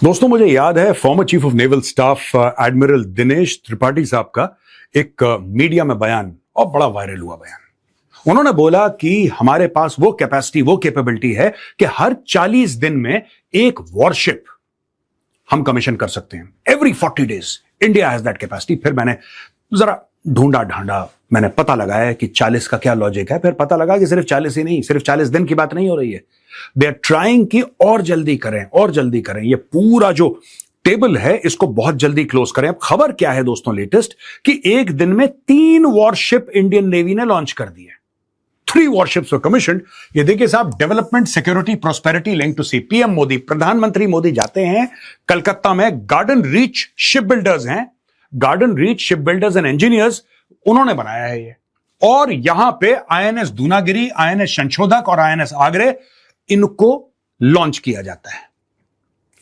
दोस्तों, मुझे याद है former chief of naval staff admiral Dinesh Tripathi साहब का एक मीडिया में बयान, और बड़ा वायरल हुआ बयान। उन्होंने बोला कि हमारे पास वो कैपेसिटी, वो कैपेबिलिटी है कि हर 40 दिन में एक वॉरशिप हम कमीशन कर सकते हैं। Every 40 days India has that capacity. फिर मैंने जरा ढूंढा ढांडा, मैंने पता लगाया कि 40 का क्या लॉजिक है। फिर पता लगा कि सिर्फ 40 ही नहीं, सिर्फ 40 दिन की बात नहीं हो रही है। दे आर ट्राइंग कि और जल्दी करें, और जल्दी करें। ये पूरा जो टेबल है इसको बहुत जल्दी क्लोज करें। अब खबर क्या है दोस्तों, लेटेस्ट, कि एक दिन में 3 वॉरशिप इंडियन नेवी ने लॉन्च कर दी है। 3 वॉरशिप्स वर कमीशन्ड। ये देखिए साहब, development, security, prosperity link to sea. PM Modi, प्रधानमंत्री मोदी जाते हैं कलकत्ता में। गार्डन रीच शिप बिल्डर्स हैं, Garden Reach Ship Builders and Engineers, उन्होंने बनाया है ये। और यहां पे आईएनएस दूनागिरी, आईएनएस संशोधक और आईएनएस आगरे, इनको लॉन्च किया जाता है।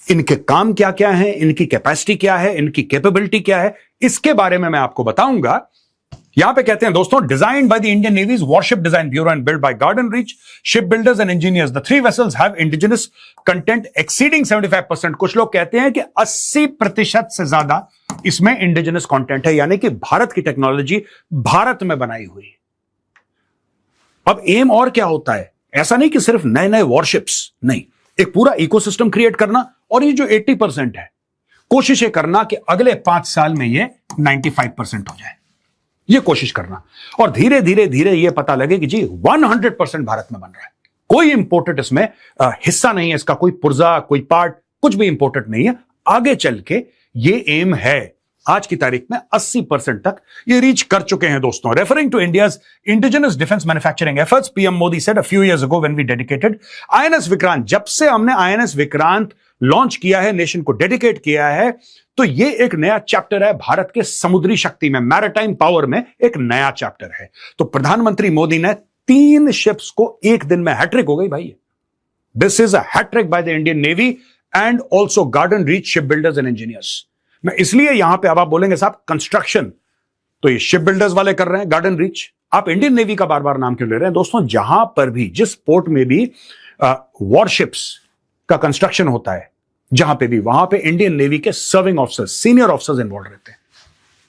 इनके काम क्या क्या है, इनकी कैपेसिटी क्या है, इनकी कैपेबिलिटी क्या है, इसके बारे में मैं आपको बताऊंगा। यहां पे कहते हैं दोस्तों, designed by the Indian Navy's warship design bureau and build by Garden Reach Ship Builders and Engineers. The 3 vessels have indigenous content exceeding 75%। कुछ लोग कहते हैं कि 80% से ज्यादा इसमें इंडिजिनस कंटेंट है, यानी कि भारत की टेक्नोलॉजी भारत में बनाई हुई। अब एम और क्या होता है? ऐसा नहीं कि सिर्फ नए नए वॉरशिप्स, नहीं, एक पूरा इकोसिस्टम क्रिएट करना। और ये जो 80% है, कोशिश ये करना कि अगले 5 साल में ये 95% हो जाए, ये कोशिश करना। और धीरे धीरे धीरे ये पता लगे कि जी 100% भारत में बन रहा है। कोई इंपोर्टेड इसमें हिस्सा नहीं है, इसका कोई पुर्जा, कोई पार्ट, कुछ भी इंपोर्टेड नहीं है। आगे चल के ये एम है, आज की तारीख में 80% तक ये रीच कर चुके हैं दोस्तों। Referring to India's indigenous defence manufacturing efforts, PM Modi said a few years ago when we dedicated INS Vikrant. जब से हमने आईएनएस विक्रांत लॉन्च किया है, नेशन को डेडिकेट किया है, तो ये एक नया चैप्टर है भारत के समुद्री शक्ति में, मैरिटाइम पावर में एक नया चैप्टर है। तो प्रधानमंत्री मोदी ने 3 शिप्स को एक दिन में हैट्रिक हो गई भाई। This is a hattrick by the Indian Navy and also Garden Reach Ship Builders and Engineers. मैं इसलिए यहां पे, अब आप बोलेंगे साहब कंस्ट्रक्शन तो ये शिप बिल्डर्स वाले कर रहे हैं, गार्डन रीच, आप इंडियन नेवी का बार बार नाम क्यों ले रहे हैं? दोस्तों, जहां पर भी, जिस पोर्ट में भी वॉरशिप्स का कंस्ट्रक्शन होता है, जहां पे भी, वहां पे इंडियन नेवी के serving officers, senior officers involve रहते हैं।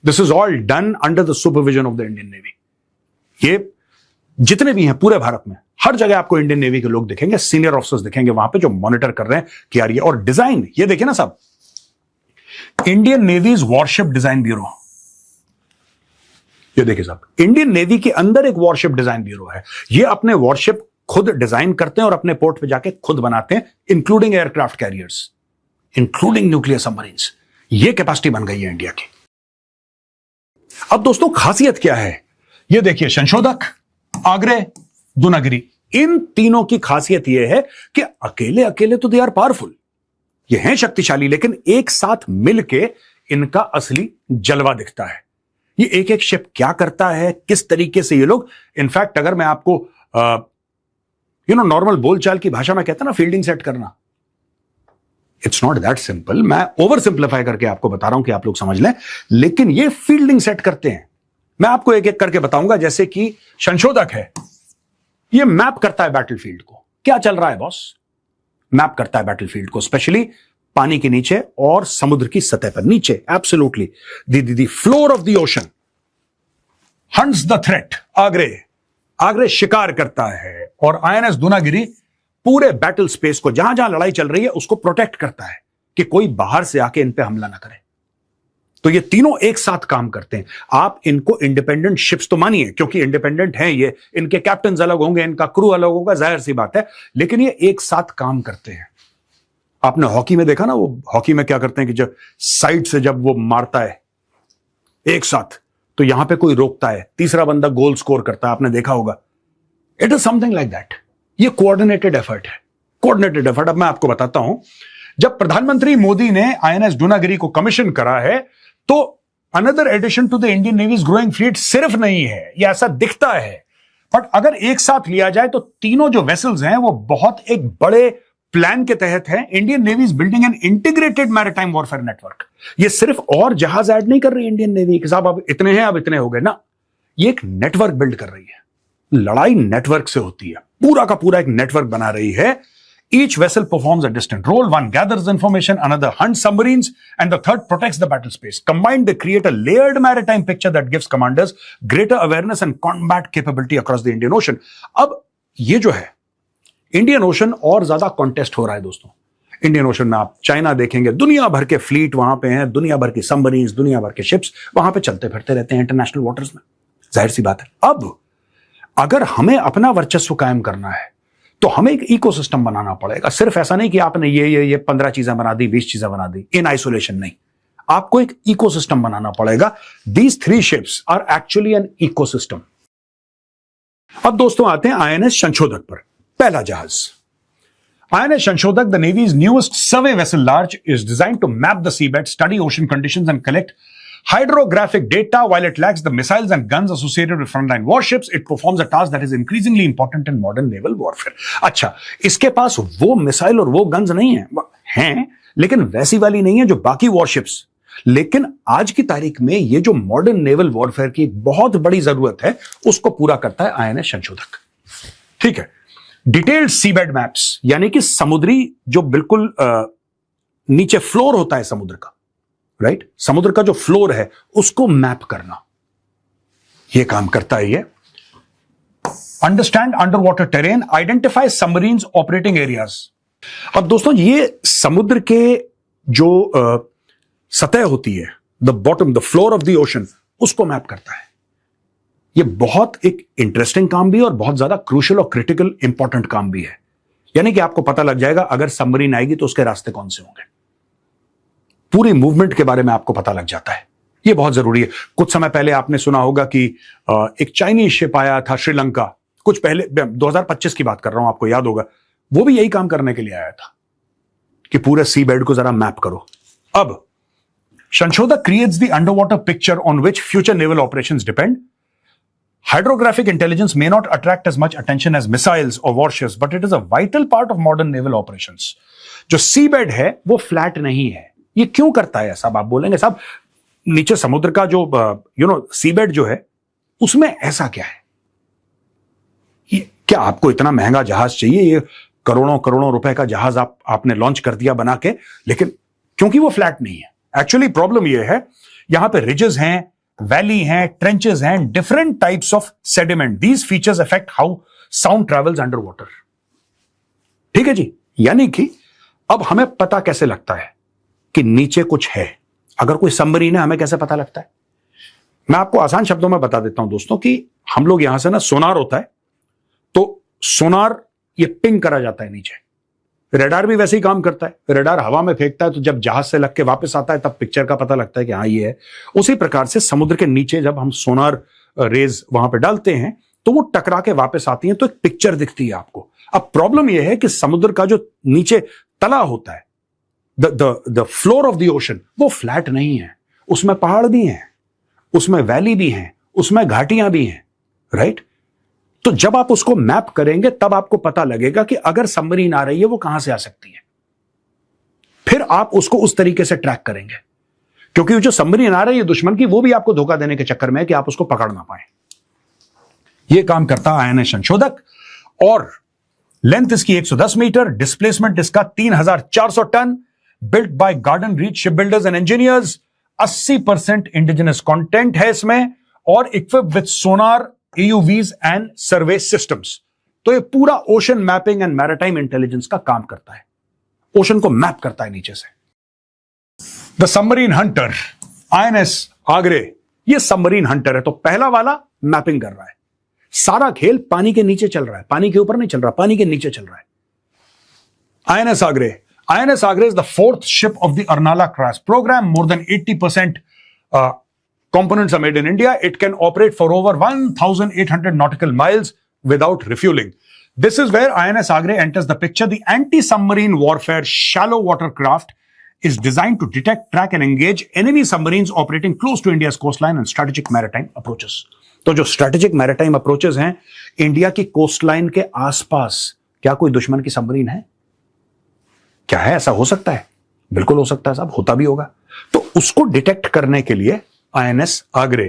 This is all done under the supervision of the Indian navy. ये जितने भी हैं पूरे भारत में, हर जगह आपको इंडियन नेवी के लोग दिखेंगे, सीनियर ऑफिसर्स दिखेंगे वहां पे, जो मॉनिटर कर रहे हैं कि यार ये। और डिजाइन ये देखिए ना साहब, Indian Navy's warship design bureau, ये देखिए साहब, इंडियन नेवी के अंदर एक वॉरशिप डिजाइन ब्यूरो है। ये अपने वॉरशिप खुद डिजाइन करते हैं और अपने पोर्ट पे जाके खुद बनाते हैं, including aircraft carriers, including nuclear submarines. ये कैपेसिटी बन गई है इंडिया की। अब दोस्तों, खासियत क्या है? ये देखिए, संशोधक, आगरे, दूनागिरी, इन तीनों की खासियत यह है कि अकेले अकेले तो दे आर पावरफुल, ये हैं शक्तिशाली, लेकिन एक साथ मिलके इनका असली जलवा दिखता है। ये एक एक शिप क्या करता है, किस तरीके से ये लोग, इनफैक्ट अगर मैं आपको नॉर्मल बोलचाल की भाषा में कहता ना, फील्डिंग सेट करना, इट्स नॉट दैट सिंपल। मैं ओवर सिंप्लीफाई करके आपको बता रहा हूं कि आप लोग समझ लें, लेकिन ये फील्डिंग सेट करते हैं। मैं आपको एक एक करके बताऊंगा। जैसे कि संशोधक है, ये मैप करता है बैटलफील्ड को, क्या चल रहा है बॉस, मैप करता है बैटलफील्ड को, स्पेशली पानी के नीचे और समुद्र की सतह पर, नीचे absolutely the floor of the ocean. Hunts the threat, आगरे शिकार करता है, और आईएनएस दूनागिरी पूरे बैटल स्पेस को, जहां जहां लड़ाई चल रही है, उसको प्रोटेक्ट करता है कि कोई बाहर से आके इन पे हमला ना करे। तो ये तीनों एक साथ काम करते हैं। आप इनको इंडिपेंडेंट शिप्स तो मानिए, क्योंकि इंडिपेंडेंट हैं ये, इनके कैप्टन अलग होंगे, इनका क्रू अलग होगा, जाहिर सी बात है, लेकिन ये एक साथ काम करते हैं। आपने हॉकी में देखा ना, वो हॉकी में क्या करते हैं कि जब साइड से जब वो मारता है एक साथ, तो यहां पे कोई रोकता है, तीसरा बंदा गोल स्कोर करता है, आपने देखा होगा। It is something like that. ये कोऑर्डिनेटेड एफर्ट है, कोऑर्डिनेटेड एफर्ट। अब मैं आपको बताता हूं, जब प्रधानमंत्री मोदी ने आईएनएस दूनागिरी को कमीशन करा है, तो another addition to the Indian Navy's growing fleet सिर्फ नहीं है, ये ऐसा दिखता है, बट अगर एक साथ लिया जाए तो तीनों जो वेसल्स हैं वो बहुत एक बड़े प्लान के तहत है। Indian navy is building an integrated maritime warfare network. ये सिर्फ और जहाज ऐड नहीं कर रही इंडियन नेवी कि साहब अब इतने हैं, अब इतने हो गए ना, ये एक नेटवर्क बिल्ड कर रही है। लड़ाई नेटवर्क से होती है, पूरा का पूरा एक नेटवर्क बना रही है। Each vessel performs a distinct role. One gathers information, another hunts submarines, and the third protects the battle space. Combined, they create a layered maritime picture that gives commanders greater awareness and combat capability across the Indian Ocean. अब ये जो है Indian ocean और ज्यादा contest हो रहा है दोस्तों. इंडियन ओशन में आप चाइना देखेंगे, दुनिया भर के फ्लीट वहां पे हैं, दुनिया भर की सबमरीन्स, दुनिया भर के शिप्स वहां पे चलते फिरते रहते हैं इंटरनेशनल वाटर्स में. जाहिर सी बात है. अब अगर हमें अपना वर्चस्व कायम करना है तो हमें एक इकोसिस्टम बनाना पड़ेगा. सिर्फ ऐसा नहीं कि आपने ये 15 चीजें बना दी, 20 चीजें बना दी इन आइसोलेशन. नहीं, आपको एक इकोसिस्टम बनाना पड़ेगा. These 3 ships are actually an ecosystem. अब दोस्तों आते हैं आईएनएस संशोधक पर. पहला जहाज INS Shanshodak, the Navy's newest survey vessel large, is designed to map the seabed, study ocean conditions, and collect hydrographic data. While it lacks the missiles and guns associated with frontline warships, it performs a task that is increasingly important in modern naval warfare. अच्छा, इसके पास वो missile और वो guns नहीं हैं, लेकिन वैसी वाली नहीं है जो बाकी वॉरशिप्स. लेकिन आज की तारीख में ये जो मॉडर्न नेवल वॉरफेयर की एक बहुत बड़ी जरूरत है, उसको पूरा करता है आईएनएस संशोधक. ठीक है. डिटेल्ड सीबेड मैप्स, यानी कि समुद्री जो बिल्कुल नीचे फ्लोर होता है समुद्र का, राइट, समुद्र का जो फ्लोर है उसको मैप करना, यह काम करता है ये. Understand under water terrain, identify submarines operating areas. अब दोस्तों ये समुद्र के जो सतह होती है, the bottom, the floor of the ocean, उसको मैप करता है. ये बहुत एक इंटरेस्टिंग काम भी है और बहुत ज्यादा क्रूशियल और क्रिटिकल इंपॉर्टेंट काम भी है. यानी कि आपको पता लग जाएगा अगर सबमरीन आएगी तो उसके रास्ते कौन से होंगे. पूरी मूवमेंट के बारे में आपको पता लग जाता है. ये बहुत जरूरी है. कुछ समय पहले आपने सुना होगा कि एक चाइनीज शिप आया था श्रीलंका, कुछ पहले 2025 की बात कर रहा हूं, आपको याद होगा. वो भी यही काम करने के लिए आया था कि पूरे सी बेड को जरा मैप करो. अब संशोधक creates the underwater picture on which future naval operations depend. Hydrographic intelligence may not attract as much attention as missiles or warships, but it is a vital part of modern naval operations. जो seabed है वो flat नहीं है. ये क्यों करता है साहब? आप बोलेंगे साहब नीचे समुद्र का जो seabed जो है उसमें ऐसा क्या है? ये क्या आपको इतना महंगा जहाज चाहिए? ये करोड़ों करोड़ों रुपए का जहाज आपने लॉन्च कर दिया बना के, लेकिन क्योंकि वो फ्लैट नहीं है. एक्चुअली प्रॉब्लम ये है, यहां पे रिजेस हैं, वैली हैं, ट्रेंचेस हैं, different types of sediment. These features affect how sound travels under water. ठीक है जी. यानी कि अब हमें पता कैसे लगता है कि नीचे कुछ है? अगर कोई सबमरीन है, हमें कैसे पता लगता है? मैं आपको आसान शब्दों में बता देता हूं दोस्तों कि हम लोग यहां से ना सोनार होता है, तो सोनार ये पिंग करा जाता है नीचे. रेडार भी वैसे ही काम करता है. रेडार हवा में फेंकता है तो जब जहाज से लग के वापस आता है तब पिक्चर का पता लगता है कि हाँ ये है. उसी प्रकार से समुद्र के नीचे जब हम सोनार रेज वहां पे डालते हैं तो वो टकरा के वापस आती हैं तो एक पिक्चर दिखती है आपको. अब प्रॉब्लम यह है कि समुद्र का जो नीचे तला होता है, the floor of the ocean, वो फ्लैट नहीं है. उसमें पहाड़ भी हैं, उसमें वैली भी हैं, उसमें घाटियां भी हैं, राइट. तो जब आप उसको मैप करेंगे तब आपको पता लगेगा कि अगर सबमरीन आ रही है वो कहां से आ सकती है. फिर आप उसको उस तरीके से ट्रैक करेंगे, क्योंकि जो सबमरीन आ रही है दुश्मन की, वो भी आपको धोखा देने के चक्कर में है कि आप उसको पकड़ ना पाए. यह काम करता है आईएनएस संशोधक. और लेंथ इसकी 110 मीटर, डिस्प्लेसमेंट इसका 3400 ton, built by Garden Reach Ship Builders and Engineers. 80% indigenous content है इसमें और equipped with sonar, AUVs and survey systems. तो ये पूरा ocean mapping and maritime intelligence का काम करता है. ओशन को मैप करता है नीचे से. द सबमरीन हंटर, आईएनएस आगरे, ये सबमरीन हंटर है. तो पहला वाला मैपिंग कर रहा है. सारा खेल पानी के नीचे चल रहा है, पानी के ऊपर नहीं चल रहा, पानी के नीचे चल रहा है. आईएनएस आगरे. INS Agra is the 4th ship of the Arnala class program. More than 80% components are made in India. It can operate for over 1,800 nautical miles without refueling. This is where INS Agra enters the picture. The anti-submarine warfare shallow water craft is designed to detect, track and engage enemy submarines operating close to India's coastline and strategic maritime approaches. तो जो strategic maritime approaches हैं, India की coastline के आसपास क्या कोई दुश्मन की सबमरीन है? क्या है? ऐसा हो सकता है? बिल्कुल हो सकता है साहब, होता भी होगा. तो उसको डिटेक्ट करने के लिए INS आगरे.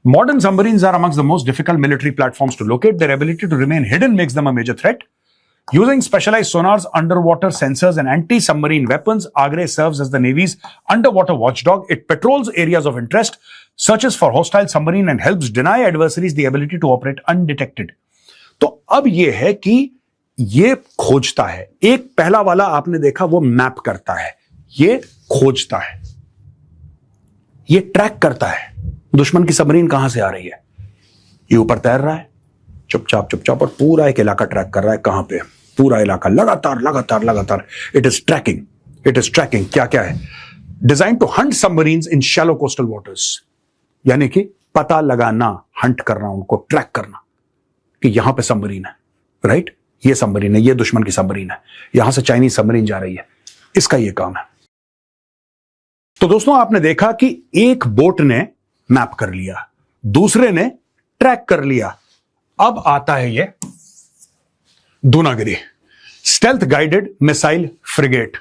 Modern submarines are amongst the most difficult military platforms to locate. Their ability to remain hidden makes them a major threat. Using specialized sonars, underwater sensors, and anti-submarine weapons, Agra serves as the Navy's underwater watchdog. It patrols areas of interest, searches for hostile submarine, and helps deny adversaries the ability to operate undetected. तो अब यह है कि ये खोजता है। एक पहला वाला आपने देखा, वो मैप करता है, ये खोजता है, ये ट्रैक करता है दुश्मन की सबमरीन कहां से आ रही है। ये ऊपर तैर रहा है चुपचाप चुपचाप और पूरा एक इलाका ट्रैक कर रहा है, कहां पे, पूरा इलाका लगातार लगातार लगातार। इट इज ट्रैकिंग क्या क्या है, design to hunt submarines in shallow coastal waters, यानी कि पता लगाना, हंट करना, उनको ट्रैक करना कि यहां पे सबमरीन है, राइट, ये सबमरीन है, ये दुश्मन की सबमरीन है, यहां से चाइनीज सबमरीन जा रही है, इसका ये काम है। तो दोस्तों आपने देखा कि एक बोट ने मैप कर लिया, दूसरे ने ट्रैक कर लिया। अब आता है ये Dunagiri, stealth guided missile frigate.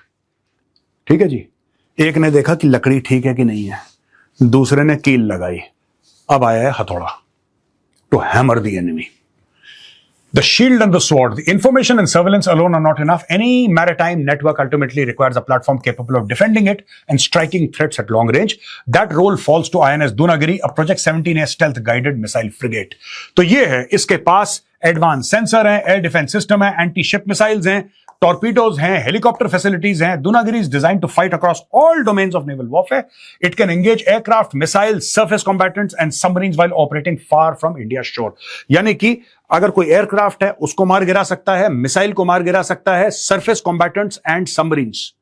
ठीक है जी, एक ने देखा कि लकड़ी ठीक है कि नहीं है, दूसरे ने कील लगाई, अब आया है हथौड़ा, to hammer the enemy. The shield and the sword. The information and surveillance alone are not enough. Any maritime network ultimately requires a platform capable of defending it and striking threats at long range. That role falls to INS Dunagiri, a Project 17A stealth guided missile frigate. तो ये है, इसके पास advance sensor है, air defence system है, anti ship missiles हैं, torpedoes हैं, helicopter facilities हैं. Dunagiri is designed to fight across all domains of naval warfare. It can engage aircraft, missiles, surface combatants and submarines while operating far from India's shore. यानी कि अगर कोई aircraft है उसको मार गिरा सकता है, मिसाइल को मार गिरा सकता है, surface combatants and submarines,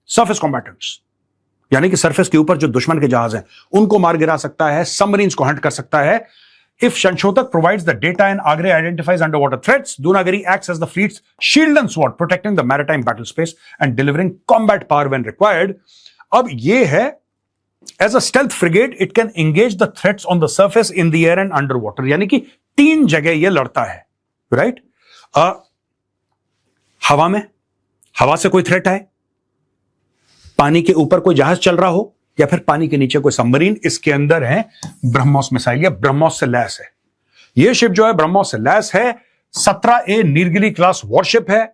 surface combatants यानी कि सरफेस के ऊपर जो दुश्मन के जहाज हैं उनको मार गिरा सकता है, सबमरीन्स को हंट कर सकता है। If Shanshodak provides the data and Agra identifies underwater threats, Dunagiri acts as the fleet's shield and sword, protecting the maritime battle space and delivering combat power when required. अब ये है, as a stealth frigate, it can engage the threats on the surface, in the air and underwater. यानी कि 3 जगह ये लड़ता है, right? हवा में, हवा से कोई थ्रेट आए, पानी के ऊपर कोई जहाज चल रहा हो, या फिर पानी के नीचे कोई सबमरीन, इसके अंदर है ब्रह्मोस मिसाइल, या ब्रह्मोस से लैस है। यह शिप जो है ब्रह्मोस से लैस है, 17A नीलगिरी क्लास वॉरशिप है,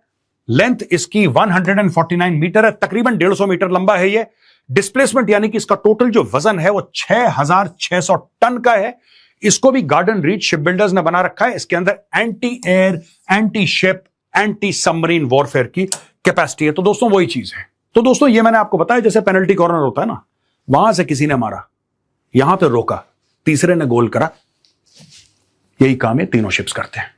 लेंथ इसकी 149 मीटर है, तकरीबन 150 मीटर लंबा है ये। डिस्प्लेसमेंट यानी कि इसका टोटल जो वजन है वो 6600 टन का है। इसको भी गार्डन रीच शिप बिल्डर्स ने बना रखा है। इसके अंदर anti air, anti ship, anti submarine warfare की कैपेसिटी है। तो दोस्तों वही चीज है। तो दोस्तों ये मैंने आपको बताया, जैसे पेनल्टी कॉर्नर होता है ना, वहां से किसी ने मारा, यहां पे रोका, तीसरे ने गोल करा, यही काम है तीनों शिप्स करते हैं।